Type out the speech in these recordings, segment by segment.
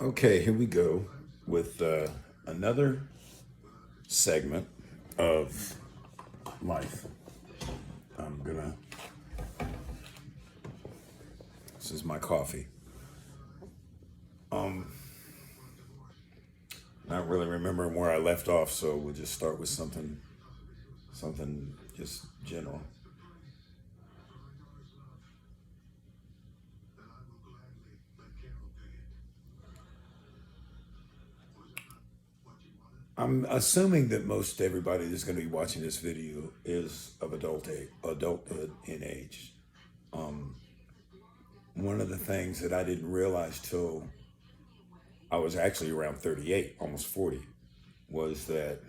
Okay, here we go with another segment of life. I'm gonna, this is my coffee. Not really remembering where I left off, so we'll just start with something just general. I'm assuming that most everybody that's going to be watching this video is of adulthood in age. One of the things that I didn't realize till I was actually around 38, almost 40, was that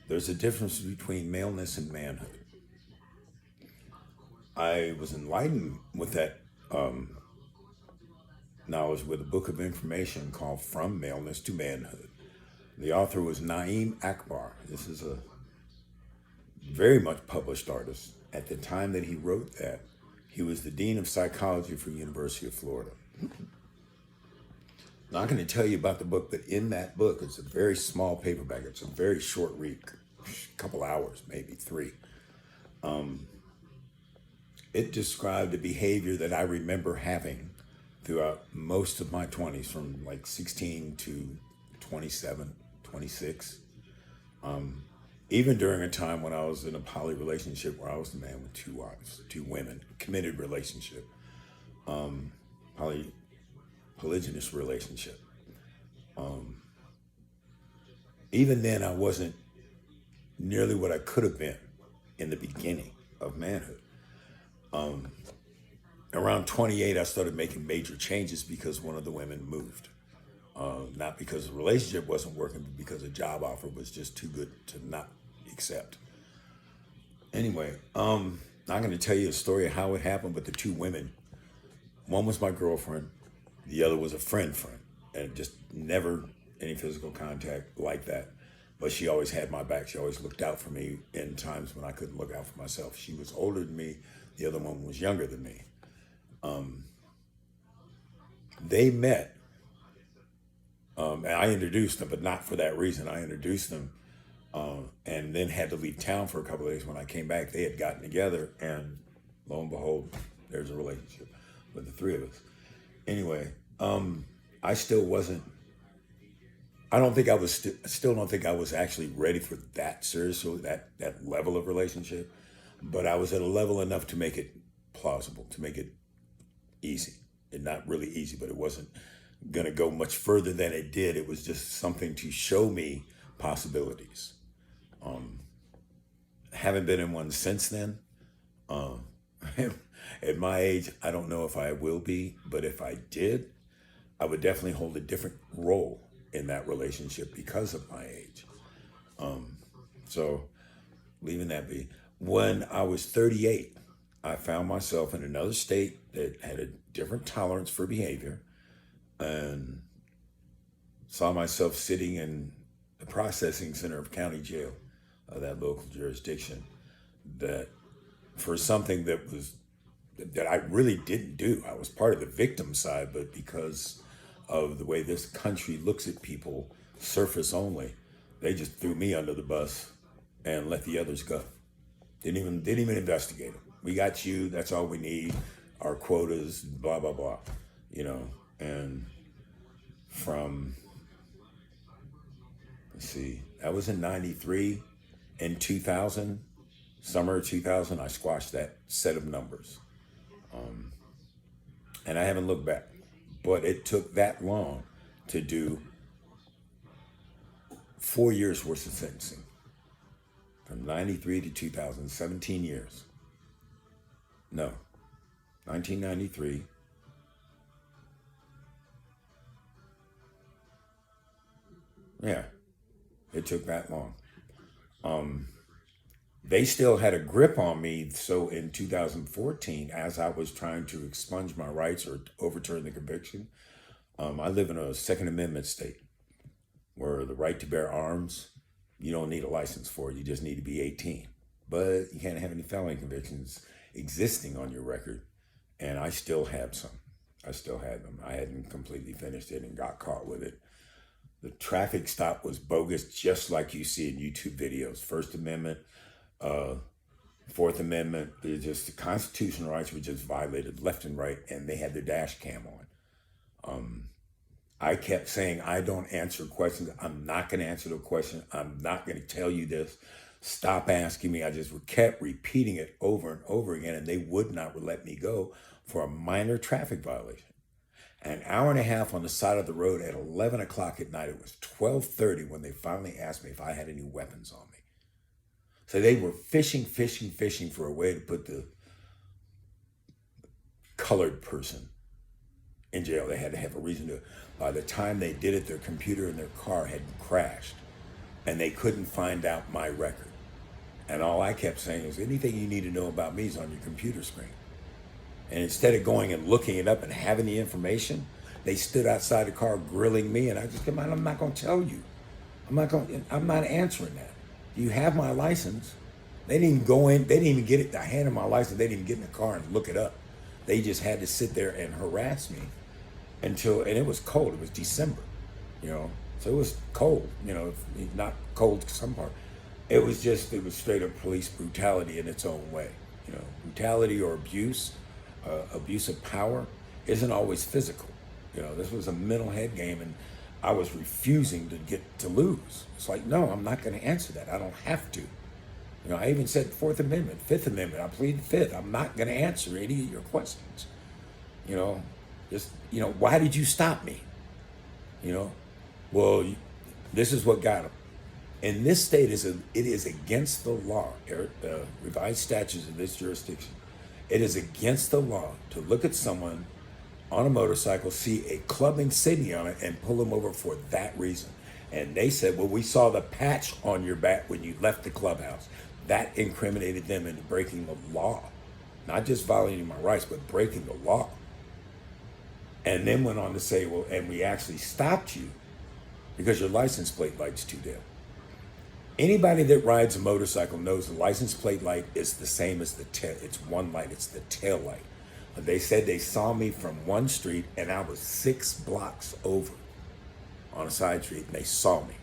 there's a difference between maleness and manhood. I was enlightened with that knowledge with a book of information called From Maleness to Manhood. The author was Naeem Akbar. This is a very much published artist. At the time that he wrote that, he was the Dean of Psychology for University of Florida. Not going to tell you about the book, but in that book, it's a very small paperback. It's a very short read, a couple hours, maybe three. It described a behavior that I remember having throughout most of my 20s, from like 16 to 27, 26. Even during a time when I was in a poly relationship where I was the man with two wives, two women, committed relationship, polygynous relationship. Even then, I wasn't nearly what I could have been in the beginning of manhood. Around 28, I started making major changes because one of the women moved. Not because the relationship wasn't working, but because a job offer was just too good to not accept. Anyway, I'm going to tell you a story of how it happened with the two women. One was my girlfriend, the other was a friend, and just never any physical contact like that. But she always had my back. She always looked out for me in times when I couldn't look out for myself. She was older than me. The other one was younger than me. They met, and I introduced them, but not for that reason. I introduced them, and then had to leave town for a couple of days. When I came back, they had gotten together, and lo and behold, there's a relationship with the three of us. Anyway, I still wasn't. I don't think I was. Still don't think I was actually ready for that serious, so that level of relationship. But I was at a level enough to make it plausible, to make it easy. And not really easy, but it wasn't going to go much further than it did. It was just something to show me possibilities. Haven't been in one since then. At my age, I don't know if I will be, but if I did, I would definitely hold a different role in that relationship because of my age. So leaving that be. When I was 38, I found myself in another state that had a different tolerance for behavior, and saw myself sitting in the processing center of county jail, that local jurisdiction, that for something that I really didn't do. I was part of the victim side, but because of the way this country looks at people, surface only, they just threw me under the bus and let the others go. Didn't even investigate them. We got you. That's all we need. Our quotas, blah blah blah. And from, let's see, that was in '93. In 2000, summer of 2000, I squashed that set of numbers, and I haven't looked back. But it took that long to do 4 years worth of sentencing, from '93 to 2000, 17 years. No, 1993. Yeah, it took that long. They still had a grip on me. So in 2014, as I was trying to expunge my rights or overturn the conviction, I live in a Second Amendment state where the right to bear arms, you don't need a license for it. You just need to be 18. But you can't have any felony convictions existing on your record. And I still have some. I still had them. I hadn't completely finished it and got caught with it. The traffic stop was bogus, just like you see in YouTube videos. First Amendment, uh, Fourth Amendment, just the constitutional rights were just violated left and right, and they had their dash cam on. I kept saying, I don't answer questions. I'm not going to answer the question. I'm not going to tell you this. Stop asking me. I just kept repeating it over and over again, and they would not let me go for a minor traffic violation. An hour and a half on the side of the road at 11 o'clock at night. It was 12:30 when they finally asked me if I had any weapons on me. So they were fishing for a way to put the colored person in jail. They had to have a reason to. By the time they did it, their computer in their car had crashed, and they couldn't find out my record. And all I kept saying is, anything you need to know about me is on your computer screen. And instead of going and looking it up and having the information, they stood outside the car grilling me, and I just came out, I'm not going to tell you. I'm not answering that. Do you have my license? They didn't even go in, they didn't even get it. I handed my license, they didn't even get in the car and look it up. They just had to sit there and harass me and it was cold. It was December, so it was cold, not cold some part. It was straight up police brutality in its own way. Brutality or abuse of power isn't always physical. This was a mental head game, and I was refusing to lose. It's like, no, I'm not going to answer that. I don't have to. I even said Fourth Amendment, Fifth Amendment. I plead the Fifth. I'm not going to answer any of your questions. Why did you stop me? Well, this is what got them. In this state, it is against the law, revised statutes of this jurisdiction. It is against the law to look at someone on a motorcycle, see a clubbing city on it, and pull them over for that reason. And they said, well, we saw the patch on your back when you left the clubhouse. That incriminated them into breaking the law. Not just violating my rights, but breaking the law. And then went on to say, well, and we actually stopped you because your license plate light's too dim. Anybody that rides a motorcycle knows the license plate light is the same as the tail. It's one light, it's the tail light. They said they saw me from one street, and I was 6 blocks over on a side street, and they saw me.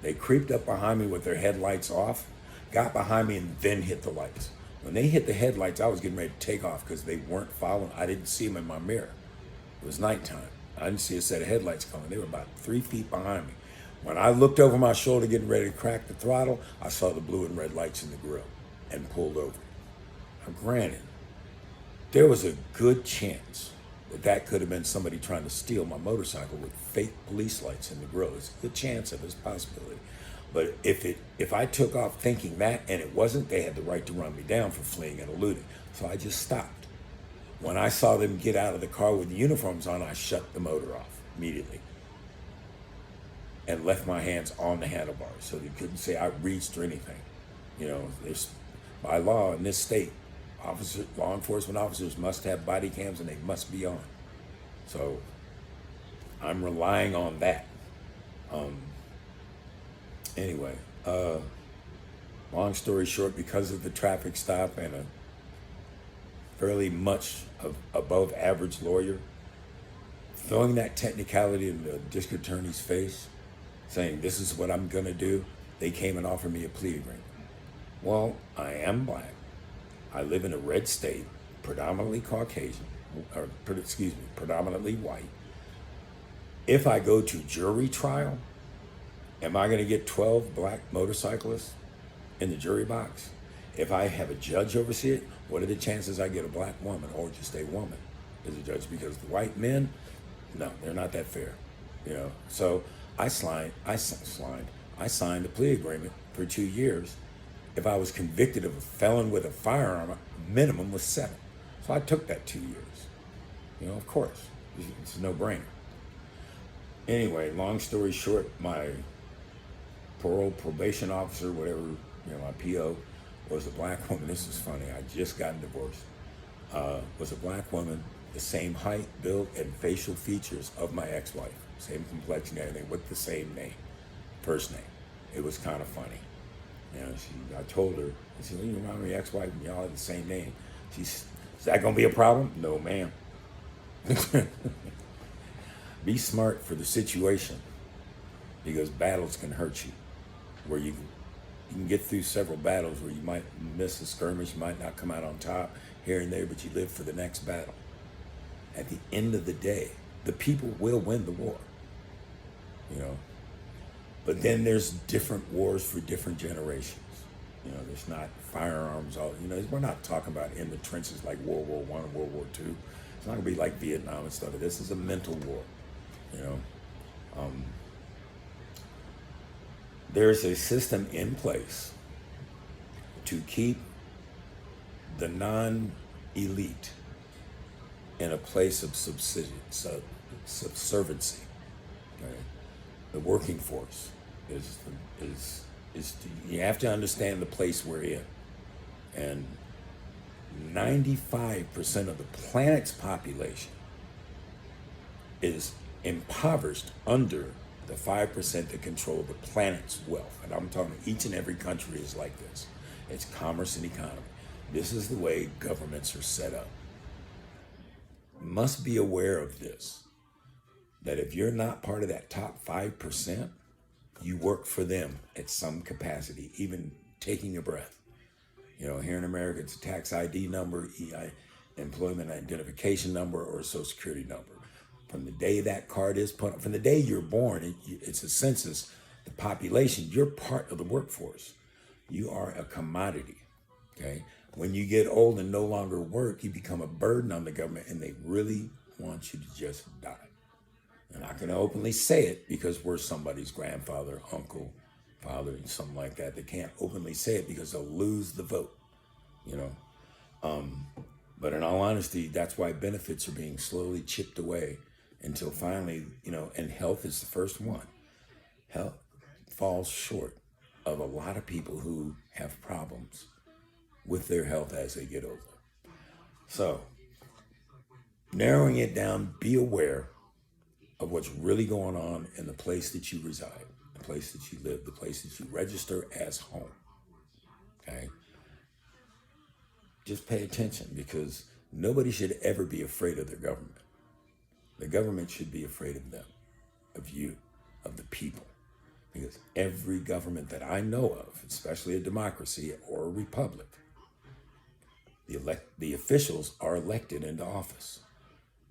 They creeped up behind me with their headlights off, got behind me, and then hit the lights. When they hit the headlights, I was getting ready to take off because they weren't following. I didn't see them in my mirror. It was nighttime. I didn't see a set of headlights coming. They were about 3 feet behind me. When I looked over my shoulder getting ready to crack the throttle, I saw the blue and red lights in the grill and pulled over. Now, granted, there was a good chance that could have been somebody trying to steal my motorcycle with fake police lights in the grill. There's a good chance of this possibility. But if I took off thinking that and it wasn't, they had the right to run me down for fleeing and eluding. So I just stopped. When I saw them get out of the car with the uniforms on, I shut the motor off immediately and left my hands on the handlebars so they couldn't say I reached or anything. There's, by law in this state, law enforcement officers must have body cams and they must be on. So I'm relying on that. Anyway, long story short, because of the traffic stop and a fairly much above average lawyer, throwing that technicality in the district attorney's face, saying this is what I'm gonna do, they came and offered me a plea agreement. Well, I am black. I live in a red state, predominantly Caucasian, predominantly white. If I go to jury trial, am I going to get 12 black motorcyclists in the jury box? If I have a judge oversee it, what are the chances I get a black woman or just a woman as a judge? Because the white men, no, they're not that fair. So I signed a plea agreement for 2 years. If I was convicted of a felon with a firearm, minimum was 7. So I took that 2 years. Of course, it's a no-brainer. Anyway, long story short, my probation officer, whatever, my PO, was a black woman. This is funny. I just gotten divorced. Was a black woman, the same height, build, and facial features of my ex-wife. Same complexion, everything, with the same name, first name. It was kind of funny. I told her, I said, you remind me of your ex-wife and y'all have the same name. She said, is that going to be a problem? No, ma'am. Be smart for the situation, because battles can hurt you. Where you can get through several battles where you might miss a skirmish, you might not come out on top here and there, but you live for the next battle. At the end of the day, the people will win the war, you know. But then there's different wars for different generations. You know, there's not firearms. All, you know, we're not talking about in the trenches like World War I and World War II. It's not gonna be like Vietnam and stuff. This is a mental war. You know, there's a system in place to keep the non-elite in a place of subserviency. Okay? The working force you have to understand the place we're in, and 95% of the planet's population is impoverished under the 5% that control the planet's wealth. And I'm talking each and every country is like this. It's commerce and economy. This is the way governments are set up. You must be aware of this, that if you're not part of that top 5%, you work for them at some capacity, even taking a breath. You know, here in America, it's a tax ID number, employment identification number, or a social security number. From the day that card is put up, from the day you're born, it's a census, the population, you're part of the workforce. You are a commodity, okay? When you get old and no longer work, you become a burden on the government, and they really want you to just die. And I can openly say it because we're somebody's grandfather, uncle, father, and something like that. They can't openly say it because they'll lose the vote, you know. But in all honesty, that's why benefits are being slowly chipped away until finally, you know, and health is the first one. Health falls short of a lot of people who have problems with their health as they get older. So, narrowing it down, be aware of what's really going on in the place that you reside, the place that you live, the place that you register as home, okay? Just pay attention, because nobody should ever be afraid of their government. The government should be afraid of them, of you, of the people. Because every government that I know of, especially a democracy or a republic, the officials are elected into office.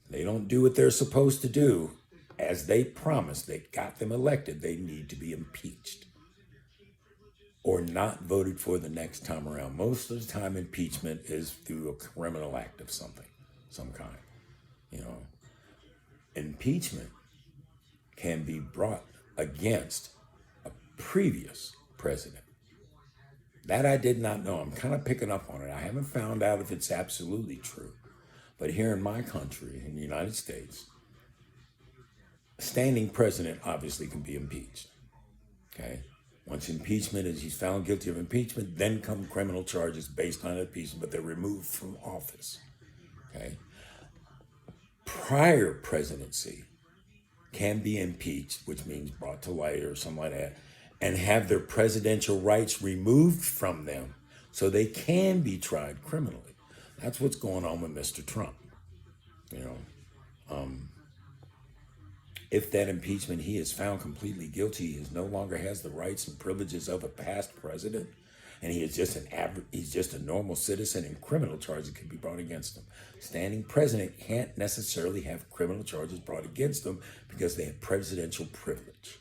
They don't do what they're supposed to do as they promised. They got them elected. They need to be impeached or not voted for the next time around. Most of the time, impeachment is through a criminal act of some kind. You know, impeachment can be brought against a previous president. That I did not know. I'm kind of picking up on it. I haven't found out if it's absolutely true. But here in my country, in the United States, a standing president obviously can be impeached. Okay? Once impeachment is, he's found guilty of impeachment, then come criminal charges based on impeachment, but they're removed from office. Okay? Prior presidency can be impeached, which means brought to light or something like that, and have their presidential rights removed from them so they can be tried criminally. That's what's going on with Mr. Trump. You know, if that impeachment, he is found completely guilty, he no longer has the rights and privileges of a past president, and he is just he's just a normal citizen, and criminal charges can be brought against him. Standing president can't necessarily have criminal charges brought against them because they have presidential privilege.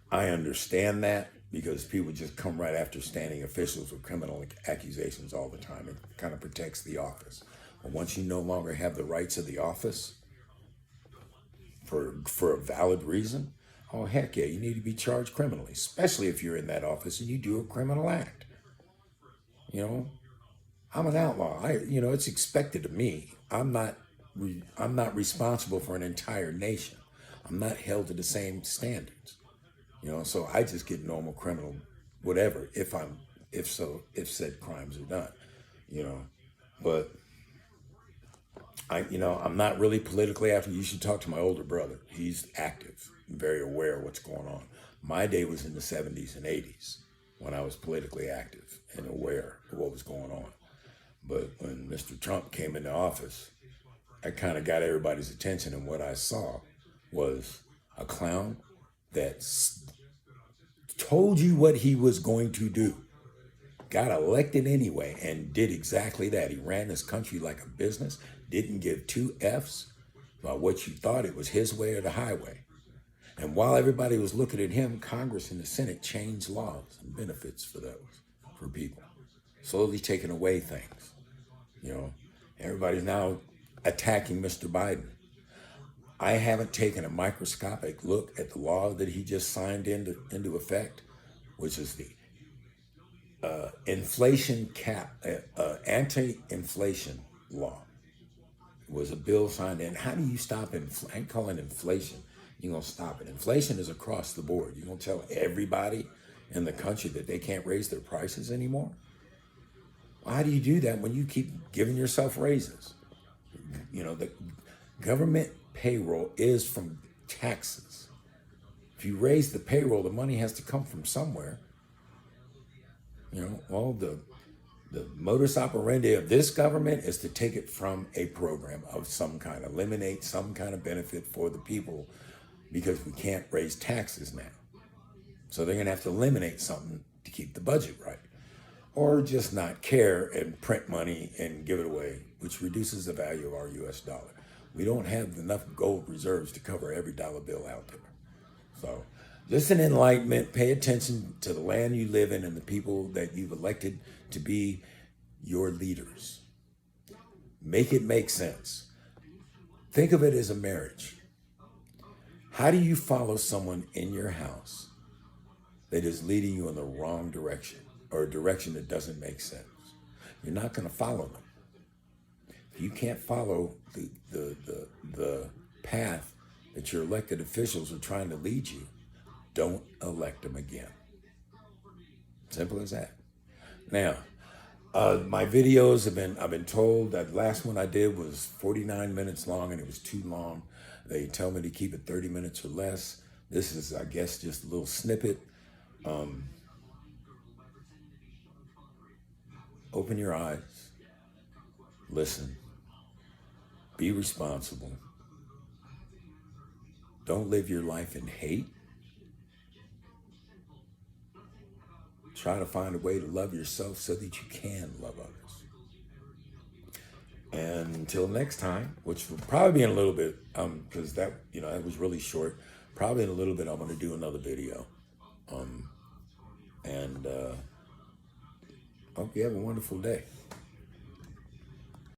I understand that, because people just come right after standing officials with criminal accusations all the time. It kind of protects the office. But once you no longer have the rights of the office for a valid reason, oh heck yeah, you need to be charged criminally, especially if you're in that office and you do a criminal act. You know, I'm an outlaw. It's expected of me. I'm not responsible for an entire nation. I'm not held to the same standards. You know, so I just get normal criminal, whatever, if said crimes are done, you know. But I'm not really politically active. You should talk to my older brother. He's active, very aware of what's going on. My day was in the 70s and 80s when I was politically active and aware of what was going on. But when Mr. Trump came into office, I kind of got everybody's attention, and what I saw was a clown that told you what he was going to do, got elected anyway, and did exactly that. He ran this country like a business, didn't give two F's about what you thought. It was his way or the highway. And while everybody was looking at him, Congress and the Senate changed laws and benefits for those, for people, slowly taking away things. You know, everybody's now attacking Mr. Biden. I haven't taken a microscopic look at the law that he just signed into effect, which is the inflation cap, anti-inflation law. It was a bill signed in. How do you stop inflation? I ain't calling inflation. You're going to stop it. Inflation is across the board. You're going to tell everybody in the country that they can't raise their prices anymore? Why do you do that when you keep giving yourself raises? You know, the government payroll is from taxes. If you raise the payroll, the money has to come from somewhere. You know, well, the modus operandi of this government is to take it from a program of some kind, eliminate some kind of benefit for the people, because we can't raise taxes now. So they're going to have to eliminate something to keep the budget right. Or just not care and print money and give it away, which reduces the value of our US dollar. We don't have enough gold reserves to cover every dollar bill out there. So listen, enlightenment, pay attention to the land you live in and the people that you've elected to be your leaders. Make it make sense. Think of it as a marriage. How do you follow someone in your house that is leading you in the wrong direction, or a direction that doesn't make sense? You're not going to follow them. If you can't follow the path that your elected officials are trying to lead you, don't elect them again. Simple as that. Now, my videos I've been told that last one I did was 49 minutes long and it was too long. They tell me to keep it 30 minutes or less. This is, I guess, just a little snippet. Open your eyes, listen, be responsible. Don't live your life in hate. Try to find a way to love yourself so that you can love others. And until next time, which will probably be in a little bit, because that was really short. Probably in a little bit, I'm going to do another video. And hope you have a wonderful day.